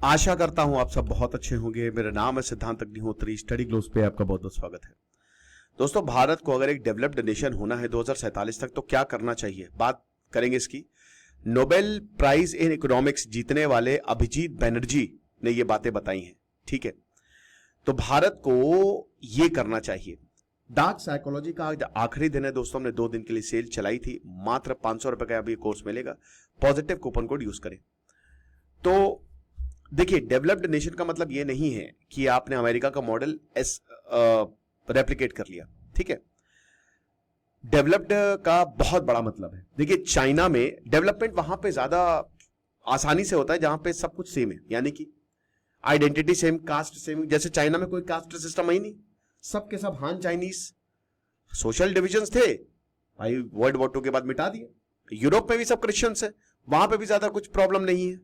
आशा करता हूं आप सब बहुत अच्छे होंगे। मेरा नाम है सिद्धांत अग्निहोत्री। स्टडी ग्लोस पे आपका बहुत बहुत स्वागत है। दोस्तों, भारत को अगर एक डेवलप्ड नेशन होना है 2047 तक तो क्या करना चाहिए, बात करेंगे इसकी। नोबेल प्राइज इन इकोनॉमिक्स जीतने वाले अभिजीत बैनर्जी ने ये बातें बताई हैं। ठीक है, तो भारत को ये करना चाहिए। डार्क साइकोलॉजी का आज आखिरी दिन है दोस्तों। हमने 2 दिन के लिए सेल चलाई थी। मात्र 500 रुपए का अभी कोर्स मिलेगा। पॉजिटिव कूपन कोड यूज करें। तो देखिए, डेवलप्ड नेशन का मतलब यह नहीं है कि आपने अमेरिका का मॉडल रेप्लिकेट कर लिया। ठीक है, डेवलप्ड का बहुत बड़ा मतलब है। देखिए, चाइना में डेवलपमेंट वहां पे ज्यादा आसानी से होता है जहां पे सब कुछ सेम है, यानी कि आइडेंटिटी सेम, कास्ट सेम। जैसे चाइना में कोई कास्ट सिस्टम ही नहीं, सबके सब हान चाइनीज। सोशल डिविजन्स थे भाई, वर्ल्ड वॉर 2 के बाद मिटा दिए। यूरोप में भी सब क्रिश्चियंस है, वहां पे भी ज्यादा कुछ प्रॉब्लम नहीं है।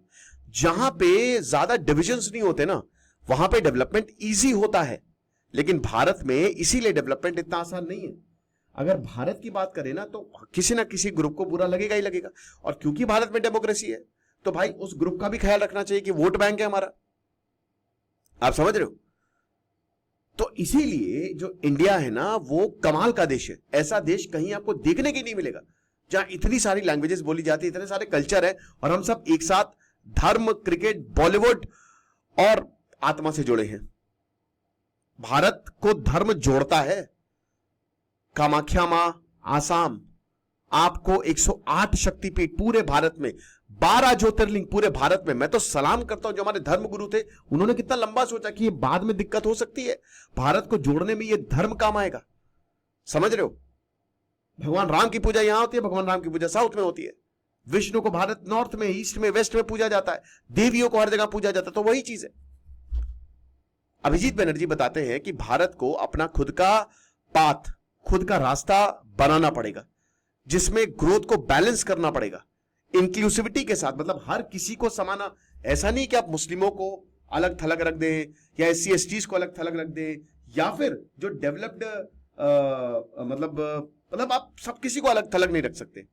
जहां पे ज्यादा डिविजन्स नहीं होते ना, वहां पे डेवलपमेंट इजी होता है। लेकिन भारत में इसीलिए डेवलपमेंट इतना आसान नहीं है। अगर भारत की बात करें ना, तो किसी ना किसी ग्रुप को बुरा लगेगा ही लगेगा। और क्योंकि भारत में डेमोक्रेसी है, तो भाई उस ग्रुप का भी ख्याल रखना चाहिए कि वोट बैंक है हमारा। आप समझ रहे हो? तो इसीलिए जो इंडिया है ना, वो कमाल का देश है। ऐसा देश कहीं आपको देखने के नहीं मिलेगा जहां इतनी सारी लैंग्वेजेस बोली जाती है, इतने सारे कल्चर है, और हम सब एक साथ धर्म, क्रिकेट, बॉलीवुड और आत्मा से जुड़े हैं। भारत को धर्म जोड़ता है। कामाख्या मां, आसाम, आपको 108 शक्तिपीठ पूरे भारत में, 12 ज्योतिर्लिंग पूरे भारत में। मैं तो सलाम करता हूं जो हमारे धर्म गुरु थे, उन्होंने कितना लंबा सोचा कि ये बाद में दिक्कत हो सकती है, भारत को जोड़ने में ये धर्म काम आएगा। समझ रहे हो? भगवान राम की पूजा यहां होती है, भगवान राम की पूजा साउथ में होती है। विष्णु को भारत नॉर्थ में, ईस्ट में, वेस्ट में पूजा जाता है। देवियों को हर जगह पूजा जाता है। तो वही चीज है। अभिजीत बैनर्जी बताते हैं कि भारत को अपना खुद का पाथ, खुद का रास्ता बनाना पड़ेगा, जिसमें ग्रोथ को बैलेंस करना पड़ेगा इंक्लूसिविटी के साथ। मतलब हर किसी को समाना। ऐसा नहीं कि आप मुस्लिमों को अलग थलग रख दें, या SC/STs को अलग थलग रख दें, या फिर जो डेवलप्ड मतलब आप सब किसी को अलग थलग नहीं रख सकते।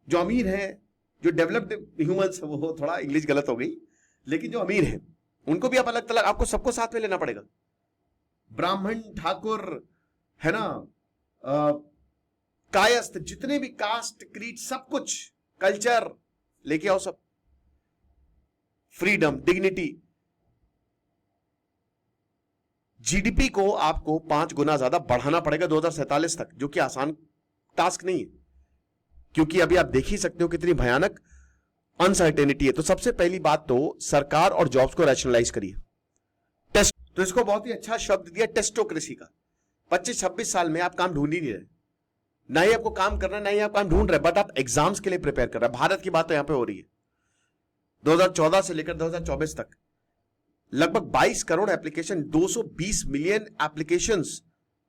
जो अमीर हैं, जो डेवलप्ड ह्यूमंस, वो थोड़ा इंग्लिश गलत हो गई, लेकिन जो अमीर हैं उनको भी आप अलग थलग, आपको सबको साथ में लेना पड़ेगा। ब्राह्मण, ठाकुर, है ना, कायस्थ, जितने भी कास्ट, क्रीड, सब कुछ, कल्चर लेके आओ सब। Freedom, dignity. GDP को आपको 5 गुना ज्यादा बढ़ाना पड़ेगा 2047 तक, जो कि आसान टास्क नहीं है, क्योंकि अभी आप देख ही सकते हो कितनी भयानक अनसर्टेनिटी है। तो सबसे पहली बात तो सरकार और जॉब्स को रैशनलाइज करिए। टेस्ट, तो इसको बहुत ही अच्छा शब्द दिया, टेस्टोक्रेसी का। 25-26 साल में आप काम ढूंढ ही नहीं रहे, ना ही आपको काम करना, ना ही आप काम ढूंढ रहे, बट आप एग्जाम्स के लिए प्रिपेयर कर रहे हैं। भारत की बात तो यहां पे हो रही है। 2014 से लेकर 2024 तक लगभग 22 करोड़ एप्लीकेशन, 220 मिलियन एप्लीकेशंस।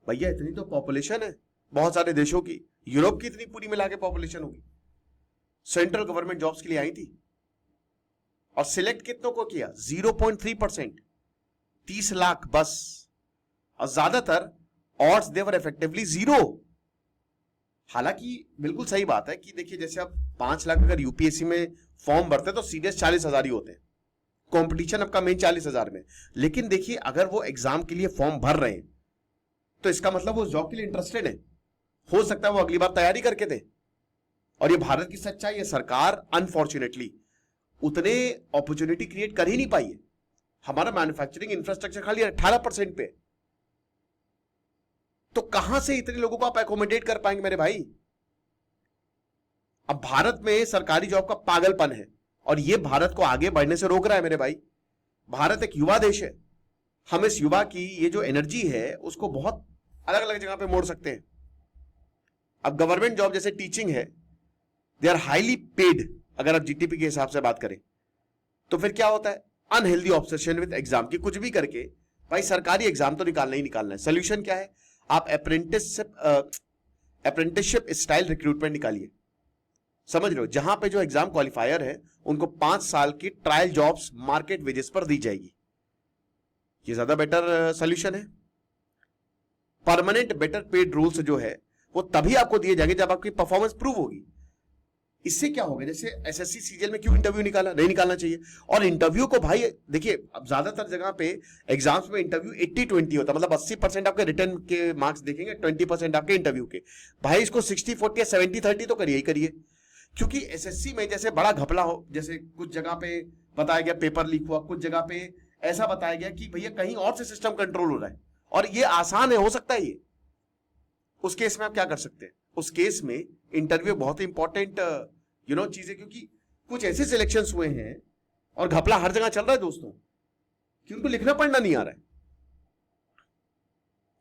भैया, इतनी तो पॉपुलेशन है बहुत सारे देशों की। यूरोप की इतनी पूरी मिला के पॉपुलेशन होगी। सेंट्रल गवर्नमेंट जॉब्स के लिए आई थी, और सिलेक्ट कितनों को किया? 0.3%, 30 लाख बस। और ज्यादातर ऑड्स देवर इफेक्टिवली 0। हालांकि बिल्कुल सही बात है कि देखिए, जैसे आप 5 लाख अगर यूपीएससी में फॉर्म भरते हैं तो सीरियस 40,000 ही होते हैं। कंपटीशन आपका मेन 40,000 में। लेकिन देखिए, अगर वो एग्जाम के लिए फॉर्म भर रहे हैं तो इसका मतलब वो जॉब के लिए इंटरेस्टेड है। हो सकता है वो अगली बार तैयारी करके थे। और ये भारत की सच्चाई है। सरकार अनफॉर्चुनेटली उतने अपॉर्चुनिटी क्रिएट कर ही नहीं पाई है। हमारा मैन्युफैक्चरिंग इंफ्रास्ट्रक्चर खाली 18% पे। तो कहां से इतने लोगों को आप एकोमोडेट कर पाएंगे मेरे भाई? अब भारत में सरकारी जॉब का पागलपन है, और यह भारत को आगे बढ़ने से रोक रहा है मेरे भाई। भारत एक युवा देश है। हम इस युवा की ये जो एनर्जी है उसको बहुत अलग अलग जगह पे मोड़ सकते हैं। अब गवर्नमेंट जॉब जैसे टीचिंग है, दे आर हाईली पेड। अगर आप जीडीपी के हिसाब से बात करें तो फिर क्या होता है? अनहेल्दी ऑब्सेशन विद एग्जाम की, कुछ भी करके भाई सरकारी एग्जाम तो निकालना ही निकालना है। सोल्यूशन क्या है? आप अप्रेंटिसशिप स्टाइल रिक्रूटमेंट निकालिए। समझ रहे हो? जहां पे जो एग्जाम क्वालिफायर है उनको 5 साल की ट्रायल जॉब्स मार्केट वेजेस पर दी जाएगी। ये ज्यादा बेटर सोल्यूशन है। परमानेंट बेटर पेड रूल्स जो है वो तभी आपको दिए जाएंगे जब आपकी परफॉर्मेंस प्रूव होगी। इससे क्या होगा, जैसे एसएससी सीजीएल में क्यों इंटरव्यू निकाला, नहीं निकालना चाहिए। और इंटरव्यू को भाई देखिए, अब ज्यादातर जगह पे एग्जाम्स में इंटरव्यू 80-20 होता है, मतलब 80% आपके रिटर्न के मार्क्स देखेंगे, 20% आपके इंटरव्यू के। भाई इसको 60-40 या 70-30 तो करिए ही करिए, क्योंकि एसएससी में जैसे बड़ा घपला हो, जैसे कुछ जगह पे बताया गया पेपर लीक हुआ, कुछ जगह पे ऐसा बताया गया कि भैया कहीं और से सिस्टम कंट्रोल हो रहा है, और ये आसान है, हो सकता है ये। उस केस में आप क्या कर सकते हैं, उस केस में इंटरव्यू बहुत ही इंपॉर्टेंट चीजें, क्योंकि कुछ ऐसे सिलेक्शंस हुए हैं और घपला हर जगह चल रहा है दोस्तों, कि उनको लिखना पढ़ना नहीं आ रहा है।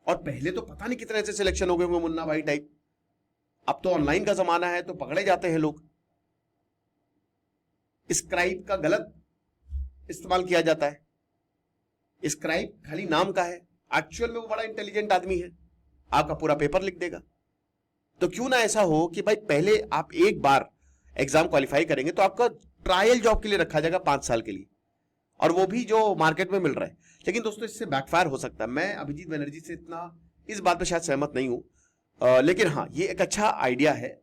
और पहले तो पता नहीं कितने ऐसे सिलेक्शन हो गए होंगे मुन्ना भाई टाइप, अब तो ऑनलाइन का जमाना है तो पकड़े जाते हैं लोग। स्क्राइब का गलत इस्तेमाल किया जाता है, स्क्राइब खाली नाम का है, एक्चुअल में वो बड़ा इंटेलिजेंट आदमी है, आपका पूरा पेपर लिख देगा। तो क्यों ना ऐसा हो कि भाई पहले आप एक बार एग्जाम क्वालिफाई करेंगे तो आपका ट्रायल जॉब के लिए रखा जाएगा 5 साल के लिए, और वो भी जो मार्केट में मिल रहा है। लेकिन दोस्तों इससे बैकफायर हो सकता है। मैं अभिजीत बनर्जी से इतना इस बात पे शायद सहमत नहीं हूं, लेकिन हाँ ये एक अच्छा आइडिया है,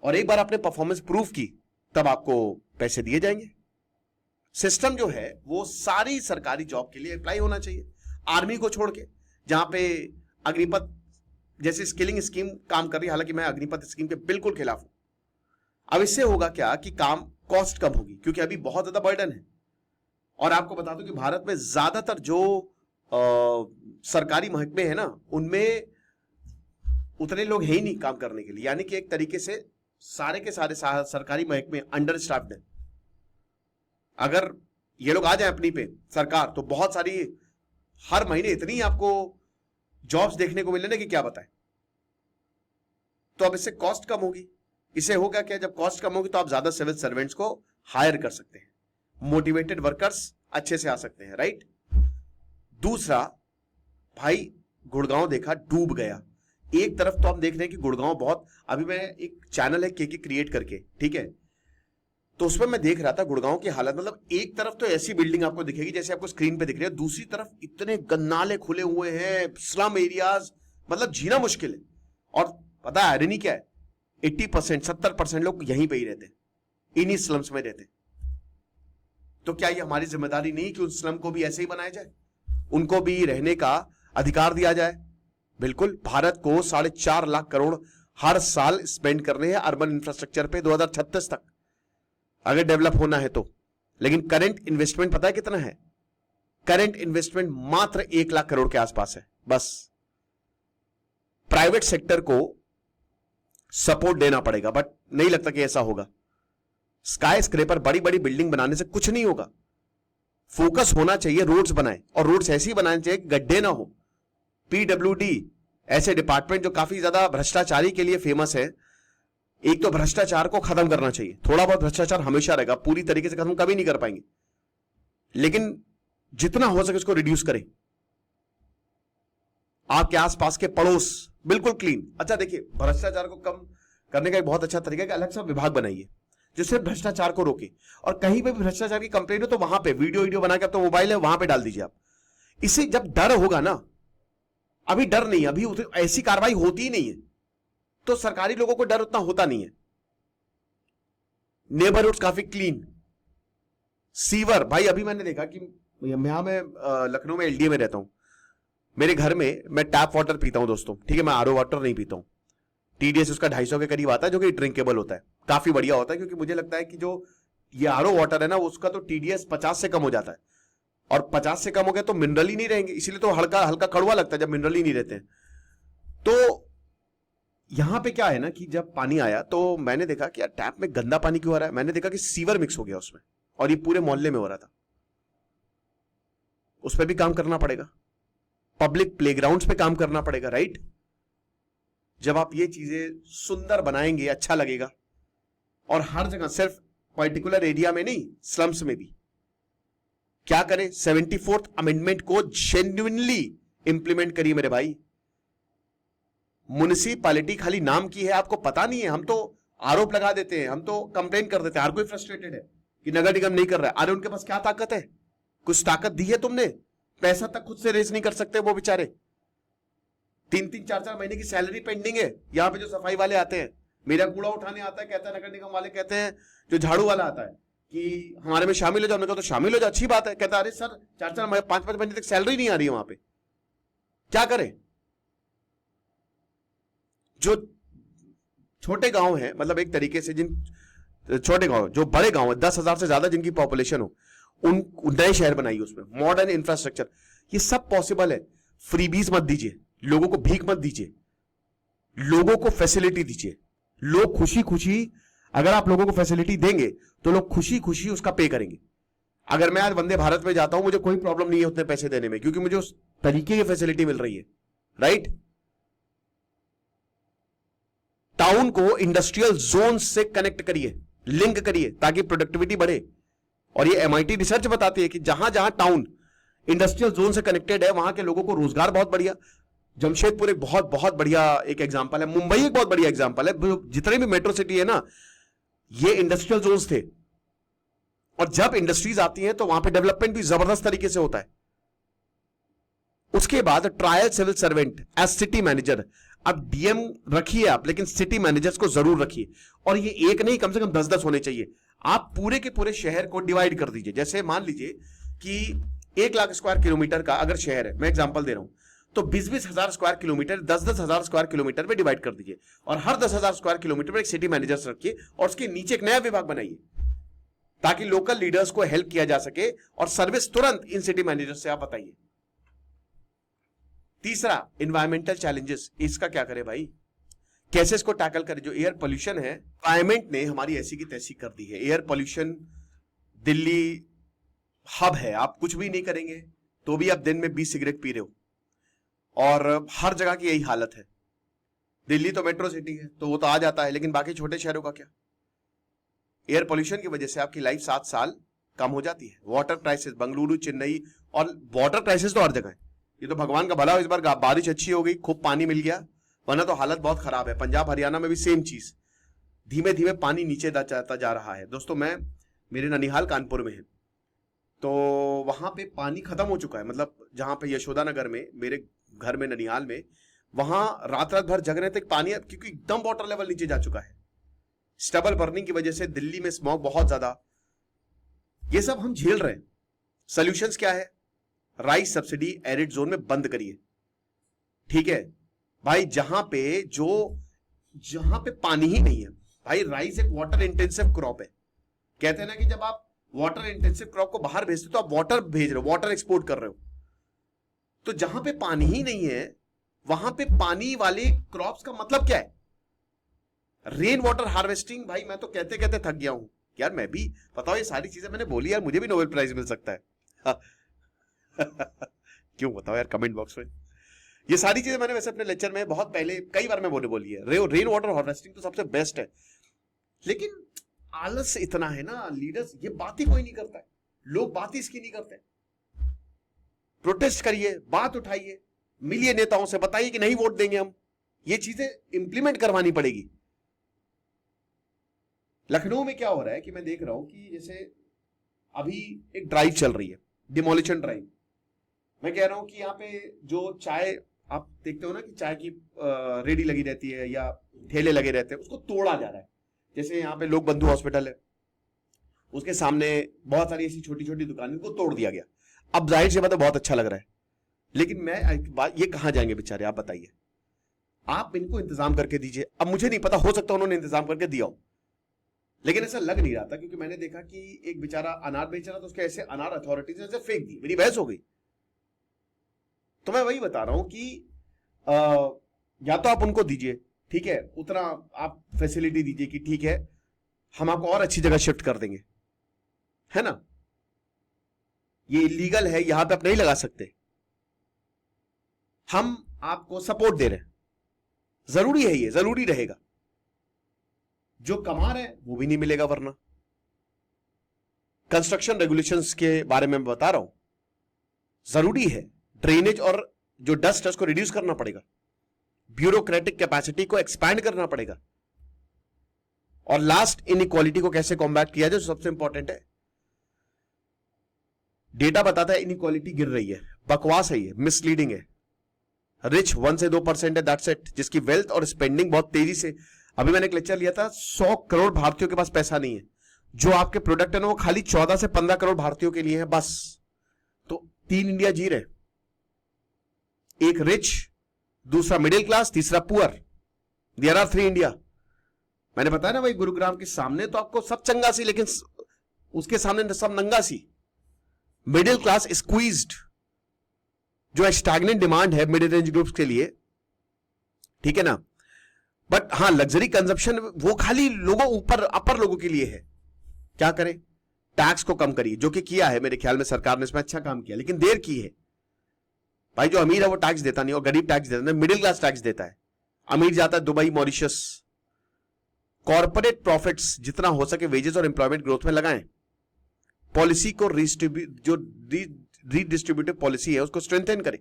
और एक बार आपने परफॉर्मेंस प्रूव की तब आपको पैसे दिए जाएंगे। सिस्टम जो है वो सारी सरकारी जॉब के लिए अप्लाई होना चाहिए, आर्मी को छोड़ के, जहां पे अग्निपथ जैसी स्किलिंग स्कीम काम कर रही है। हालांकि मैं अग्निपथ स्कीम के बिल्कुल खिलाफ हूं। अब इससे होगा क्या कि काम कॉस्ट कम होगी, क्योंकि अभी बहुत ज्यादा बर्डन है। और आपको बता दूं कि भारत में ज्यादातर जो सरकारी महकमे है ना, उनमें उतने लोग है ही नहीं काम करने के लिए, यानी कि एक तरीके से सारे के सारे सरकारी महकमे अंडर स्टाफ्ड है। अगर ये लोग आ जाए अपनी पे सरकार, तो बहुत सारी हर महीने इतनी आपको जॉब्स देखने को मिलने की क्या बताएं। तो अब इससे कॉस्ट कम होगी। इससे होगा क्या, जब कॉस्ट कम होगी तो आप ज्यादा सिविल सर्वेंट्स को हायर कर सकते हैं, मोटिवेटेड वर्कर्स अच्छे से आ सकते हैं, राइट। दूसरा भाई, गुड़गांव देखा डूब गया। एक तरफ तो हम देख रहे हैं कि गुड़गांव बहुत, अभी मैं एक चैनल है के क्रिएट करके, ठीक है, तो उसमें मैं देख रहा था गुड़गांव की हालत। मतलब एक तरफ तो ऐसी बिल्डिंग आपको दिखेगी जैसे आपको स्क्रीन पे दिख रही है, दूसरी तरफ इतने गन्नाले खुले हुए हैं, स्लम एरियाज, मतलब जीना मुश्किल है। और पता है आयरनी क्या है, 80% 70% लोग यहीं पे ही रहते, इन्हीं स्लम्स में रहते। तो क्या ये हमारी जिम्मेदारी नहीं कि उन स्लम को भी ऐसे ही बनाया जाए, उनको भी रहने का अधिकार दिया जाए? बिल्कुल। भारत को 4.5 लाख करोड़ हर साल स्पेंड करने हैं अर्बन इंफ्रास्ट्रक्चर पे 2036 तक, अगर डेवलप होना है तो। लेकिन करंट इन्वेस्टमेंट पता है कितना है? करंट इन्वेस्टमेंट मात्र 1 लाख करोड़ के आसपास है बस। प्राइवेट सेक्टर को सपोर्ट देना पड़ेगा, बट नहीं लगता कि ऐसा होगा। स्काई स्क्रेपर, बड़ी बड़ी बिल्डिंग बनाने से कुछ नहीं होगा। फोकस होना चाहिए, रोड्स बनाए, और रोड्स ऐसी बनाने चाहिए कि गड्ढे ना हो। पीडब्ल्यूडी ऐसे डिपार्टमेंट जो काफी ज्यादा भ्रष्टाचारी के लिए फेमस है, एक तो भ्रष्टाचार को खत्म करना चाहिए। थोड़ा बहुत भ्रष्टाचार हमेशा रहेगा, पूरी तरीके से खत्म कभी नहीं कर पाएंगे, लेकिन जितना हो सके उसको रिड्यूस करें। आपके आसपास के पड़ोस बिल्कुल क्लीन। अच्छा देखिए, भ्रष्टाचार को कम करने का एक बहुत अच्छा तरीका है कि अलग सा विभाग बनाइए जो सिर्फ भ्रष्टाचार को रोके, और कहीं पे भी भ्रष्टाचार की कंप्लेंट हो तो वहां पे वीडियो बना के, अब तो मोबाइल है वहां पे डाल दीजिए आप। इससे जब डर होगा ना, अभी डर नहीं, अभी ऐसी कार्रवाई होती ही नहीं है, तो सरकारी लोगों को डर उतना होता नहीं है। नेबरहुड्स काफी क्लीन, सीवर भाई, अभी मैंने देखा कि यहां मैं लखनऊ में एलडीए में रहता हूं, मेरे घर में मैं टैप वाटर पीता हूं दोस्तों, ठीक है, मैं आरओ वाटर नहीं पीता हूं। टीडीएस उसका 250 के करीब आता है, जो कि ड्रिंकेबल होता है, काफी बढ़िया होता है, क्योंकि मुझे लगता है कि जो ये आरओ वाटर है ना, उसका तो टीडीएस 50 से कम हो जाता है, और 50 से कम हो गया तो मिनरल ही नहीं रहेंगे, इसीलिए तो हल्का हल्का कड़वा लगता है जब मिनरल ही नहीं रहते हैं। तो यहां पे क्या है ना कि जब पानी आया तो मैंने देखा कि यार टैप में गंदा पानी क्यों आ रहा है। मैंने देखा कि सीवर मिक्स हो गया उसमें, और ये पूरे मोहल्ले में हो रहा था। उस पर भी काम करना पड़ेगा, पब्लिक प्लेग्राउंड्स पे काम करना पड़ेगा, राइट। जब आप ये चीजें सुंदर बनाएंगे अच्छा लगेगा, और हर जगह, सिर्फ पर्टिकुलर एरिया में नहीं, स्लम्स में भी। क्या करें, 74th अमेंडमेंट को जेन्युइनली इंप्लीमेंट करिए मेरे भाई। म्युनिसिपैलिटी खाली नाम की है, आपको पता नहीं है। हम तो आरोप लगा देते हैं, हम तो कंप्लेन कर देते हैं, हर कोई फ्रस्ट्रेटेड है कि नगर निगम नहीं कर रहा है। अरे उनके पास क्या ताकत है? कुछ ताकत दी है तुमने? पैसा तक खुद से रेज नहीं कर सकते वो बेचारे। 3-3 4-4 महीने की सैलरी पेंडिंग है, यहां पे जो सफाई वाले आते हैं, मेरा कूड़ा उठाने आता है, कहता है नगर निगम वाले कहते हैं, जो झाड़ू वाला आता है कि हमारे में शामिल हो जाओ। हमने कहा तो शामिल हो जाओ, अच्छी बात है। कहता है अरे सर 4-4 5-5 महीने तक सैलरी नहीं आ रही है वहां पे, क्या करें। जो छोटे गांव है, मतलब एक तरीके से जिन छोटे गांव, जो बड़े गांव है 10,000 से ज्यादा जिनकी पॉपुलेशन हो, उन नए शहर बनाइए, उसमें मॉडर्न इंफ्रास्ट्रक्चर, ये सब पॉसिबल है। फ्रीबीज मत दीजिए, लोगों को भीख मत दीजिए, लोगों को फैसिलिटी दीजिए। लोग खुशी खुशी, अगर आप लोगों को फैसिलिटी देंगे तो लोग खुशी खुशी उसका पे करेंगे। अगर मैं आज वंदे भारत में जाता हूं, मुझे कोई प्रॉब्लम नहीं है उतने पैसे देने में, क्योंकि मुझे उस तरीके की फैसिलिटी मिल रही है, राइट। टाउन को इंडस्ट्रियल जोन से कनेक्ट करिए, लिंक करिए, ताकि प्रोडक्टिविटी बढ़े। और ये MIT रिसर्च बताती है कि जहां जहां टाउन इंडस्ट्रियल जोन से कनेक्टेड है, वहां के लोगों को रोजगार बहुत बढ़िया। जमशेदपुर एक बहुत बहुत बढ़िया एक एग्जांपल है, मुंबई एक बहुत बढ़िया एग्जांपल है। जितने भी मेट्रो सिटी है ना, ये इंडस्ट्रियल जोन्स थे, और जब इंडस्ट्रीज आती हैं तो वहां पे डेवलपमेंट भी जबरदस्त तरीके से होता है। उसके बाद trial civil servant as city manager. अब DM रखिए आप, लेकिन सिटी मैनेजर्स को जरूर रखिए, और ये एक नहीं, कम से कम 10-10 होने चाहिए। आप पूरे के पूरे शहर को डिवाइड कर दीजिए। जैसे मान लीजिए कि 1 लाख स्क्वायर किलोमीटर का अगर शहर है, मैं एग्जांपल दे रहा हूं, तो 20-20 हजार स्क्वायर किलोमीटर 10-10 हजार स्क्वायर किलोमीटर में डिवाइड कर दीजिए, और हर 10,000 स्क्वायर किलोमीटर में एक सिटी मैनेजर रखिए, और उसके नीचे एक नया विभाग बनाइए, ताकि लोकल लीडर्स को हेल्प किया जा सके, और सर्विस तुरंत इन सिटी मैनेजर से आप बताइए। तीसरा, इन्वायरमेंटल चैलेंजेस, इसका क्या करें भाई, कैसे इसको टैकल करें। जो एयर पोल्यूशन है, क्लाइमेट ने हमारी ऐसी की तैसी कर दी है। एयर पोल्यूशन, दिल्ली हब है, आप कुछ भी नहीं करेंगे तो भी आप दिन में 20 सिगरेट पी रहे हो, और हर जगह की यही हालत है। दिल्ली तो मेट्रो सिटी है तो वो तो आ जाता है, लेकिन बाकी छोटे शहरों का क्या। एयर पोल्यूशन की वजह से आपकी लाइफ 7 साल कम हो जाती है। वाटर क्राइसिस, बेंगलुरु, चेन्नई, और वाटर क्राइसिस तो हर जगह है। ये तो भगवान का भला हो, इस बार बारिश अच्छी हो गई, खूब पानी मिल गया, वरना तो हालत बहुत खराब है। पंजाब हरियाणा में भी सेम चीज, धीमे धीमे पानी नीचे जाता जा रहा है। दोस्तों, मेरे ननिहाल कानपुर में है, तो वहां पे पानी खत्म हो चुका है। मतलब जहां पे यशोदा नगर में, मेरे घर में ननिहाल में, वहां रात रात भर जग रहे थे पानी, क्योंकि एकदम वाटर लेवल नीचे जा चुका है। स्टबल बर्निंग की वजह से दिल्ली में स्मॉग बहुत ज्यादा, ये सब हम झेल रहे हैं। सॉल्यूशंस क्या है, राइस सब्सिडी एरिड जोन में बंद करिए, ठीक है भाई। जहां पे पानी ही नहीं है भाई, राइस एक वाटर इंटेंसिव क्रॉप है। कहते हैं ना कि जब आप वाटर इंटेंसिव क्रॉप को बाहर भेजते हो तो आप वाटर भेज रहे हो, वाटर एक्सपोर्ट कर रहे हो। तो जहां पे पानी ही नहीं है, वहां पे पानी वाले क्रॉप्स का मतलब क्या है, रेन वाटर हार्वेस्टिंग। भाई मैं तो कहते कहते थक गया हूं यार, मैं भी बताओ, ये सारी चीजें मैंने बोली यार, मुझे भी नोबेल प्राइज मिल सकता है। क्यों बताओ यार, कमेंट बॉक्स में। ये सारी चीजें मैंने वैसे अपने लेक्चर में बहुत पहले कई बार मैं बोली है। रेन वाटर हार्वेस्टिंग तो सबसे बेस्ट है, लेकिन आलस इतना है ना, लीडर्स ये बात ही कोई नहीं करता है, लोग बात ही इसकी नहीं करते। प्रोटेस्ट करिए, बात उठाइए, मिलिए नेताओं से, बताइए कि नहीं वोट देंगे हम। ये चीजें इंप्लीमेंट करवानी पड़ेगी। लखनऊ में क्या हो रहा है कि मैं देख रहा हूं कि जैसे अभी एक ड्राइव चल रही है, डिमोलिशन ड्राइव। मैं कह रहा हूं कि यहाँ पे जो चाय आप देखते हो ना कि चाय की रेडी लगी रहती है या ठेले लगे रहते हैं, उसको तोड़ा जा रहा है। जैसे यहाँ पे लोक बंधु हॉस्पिटल है, उसके सामने बहुत सारी ऐसी छोटी छोटी दुकानें को तोड़ दिया गया। अब जाहिर सी बात है बहुत अच्छा लग रहा है, लेकिन ये कहां जाएंगे बेचारे, आप बताइए। आप इनको इंतजाम करके दीजिए। अब मुझे नहीं पता, हो सकता उन्होंने इंतजाम करके दिया हो, लेकिन ऐसा लग नहीं रहा था, क्योंकि मैंने देखा कि एक बेचारा अनार बेच रहा था, उसके ऐसे अनार अथॉरिटीज ने फेंक दी। मेरी बहस हो गई। तो मैं वही बता रहा हूं कि या तो आप उनको दीजिए, ठीक है, उतना आप फैसिलिटी दीजिए कि ठीक है हम आपको और अच्छी जगह शिफ्ट कर देंगे, है ना। ये इलीगल है, यहां पे आप नहीं लगा सकते, हम आपको सपोर्ट दे रहे हैं। जरूरी है, ये जरूरी रहेगा। जो कमा रहे हैं वो भी नहीं मिलेगा, वरना कंस्ट्रक्शन रेगुलेशंस के बारे में बता रहा हूं, जरूरी है। ड्रेनेज और जो डस्ट है उसको रिड्यूस करना पड़ेगा, ब्यूरोक्रेटिक कैपेसिटी को एक्सपैंड करना पड़ेगा, और लास्ट इनइक्वालिटी को कैसे कॉम्बैट किया जाए, जो सबसे इंपॉर्टेंट है। डेटा बताता है इनइक्वालिटी गिर रही है, बकवास है, ये मिसलीडिंग है। रिच 1 से 2% है, दैट्स इट। जिसकी वेल्थ और स्पेंडिंग बहुत तेजी से, अभी मैंने एक लेक्चर लिया था, 100 करोड़ भारतीयों के पास पैसा नहीं है, जो आपके प्रोडक्ट है ना वो खाली 14 से 15 करोड़ भारतीयों के लिए है बस। तो 3 इंडिया जी रहे, एक रिच, दूसरा मिडिल क्लास, तीसरा पुअर। There are 3 India. मैंने बताया ना भाई, गुरुग्राम के सामने तो आपको सब चंगा सी, लेकिन उसके सामने सब नंगा सी। मिडिल क्लास स्क्वीज्ड, जो स्टैग्नेंट डिमांड है मिडिल रेंज ग्रुप्स के लिए, ठीक है ना। बट हाँ, लग्जरी कंजप्शन वो खाली लोगों ऊपर अपर लोगों के लिए है। क्या करें? टैक्स को कम करिए, जो कि किया है मेरे ख्याल में सरकार ने इसमें अच्छा काम किया, लेकिन देर की है भाई। जो अमीर है वो टैक्स देता नहीं और गरीब टैक्स देता नहीं, मिडिल क्लास टैक्स देता है। अमीर जाता है दुबई, मॉरिशस। कॉर्पोरेट प्रॉफिट्स जितना हो सके वेजेस और एम्प्लॉयमेंट ग्रोथ में लगाएं। पॉलिसी को रीडिस्ट्रीब्यूटिव पॉलिसी है उसको स्ट्रेंथन करें।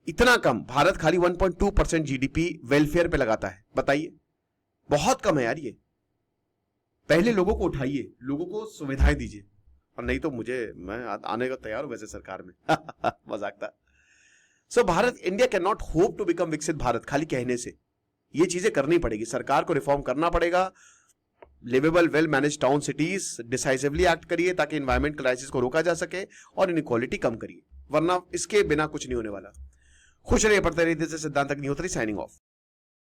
इतना कम, भारत खाली 1.2% जीडीपी वेलफेयर पे लगाता है, बताइए, बहुत कम है यार ये। पहले लोगों को उठाइए, लोगों को सुविधाएं दीजिए, और नहीं तो मैं आने का तैयार हूं वैसे सरकार में। मजाक था। So Bharat, India can not hope to become विकसित भारत खाली कहने से। ये चीजें करनी पड़ेगी, सरकार को रिफॉर्म करना पड़ेगा। Liveable well manage town cities, decisively act करिए ताकि एनवायरमेंट क्राइसिस को रोका जा सके, और इनइक्वालिटी कम करिए, वरना इसके बिना कुछ नहीं होने वाला। खुश रहिए, पढ़ते रहिए। सिद्धांत अग्निहोत्री साइनिंग ऑफ।